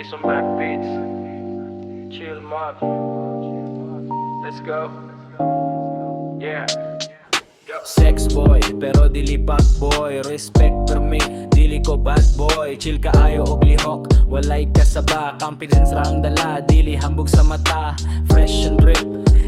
Jayson Mack beats. Chill mob. Let's go. Yeah. Sexboy, pero dili Pakboy. Respect for me, dili ko bad boy. Chill ka ayo og lihok, walay kasaba. Confidence ra ang dala, dili hambog sa mata. Fresh and drip,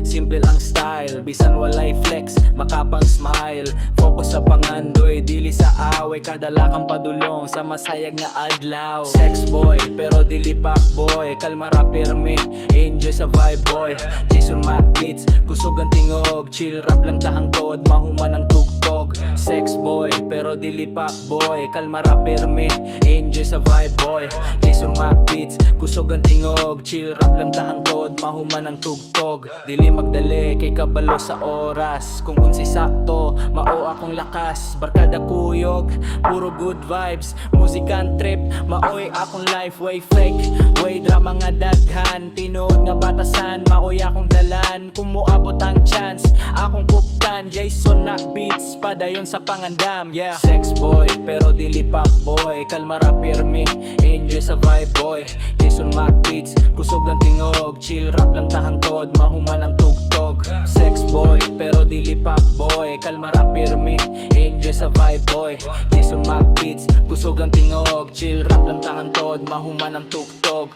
simple ang style. Bisan walay flex, makapang smile. Focus sa pangandoy, dili sa away. Kadala kang padulong sa masayag nga adlaw. Sexboy, pero dili Pakboy. Kalma ra pirmi, enjoy sa vibe boy. Jayson Mack beats, kusog ang tingog. Chill rap lang tahangkod, mahuman ang tugtog. Sexboy, pero dili Pakboy. Kalma ra pirmi, enjoy sa vibe boy. Jayson Mack beats, kusog ang tingog. Chill rap lang tahangkod, mahuman ang tugtog. Dili magdali kay kabalo sa oras. Kung unsay sakto, mao akong lakas. Barkada kuyog, puro good vibes. Musikan trip, maoy akong life. Way fake, way drama nga daghan. Tinuod nga batasan, maoy akong dalan. Kung moabot ang chance, akong kuptan. Jayson Mack beats, padayon sa pangandam. Yeah, Sexboy, pero dili Pakboy. Kalma ra pirmi, enjoy sa vibe boy. Jayson Mack beats, kusog lang tingog. Chill rap lang tahangkod, mahuman ang tugtog. Sexboy, pero dili Pakboy. Kalma ra pirmi, enjoy sa vibe boy. Jayson Mack beats, kusog lang tingog. Chill rap lang tahangkod, mahuman ang tugtog.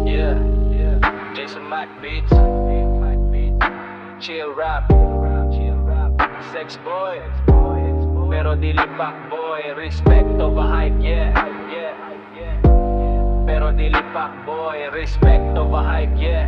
Yeah. Jayson Mack beats. Chill rap. Sexboy, pero dili Pakboy. Respect of a hype, yeah. Pero dili Pakboy. Respect of a hype, yeah.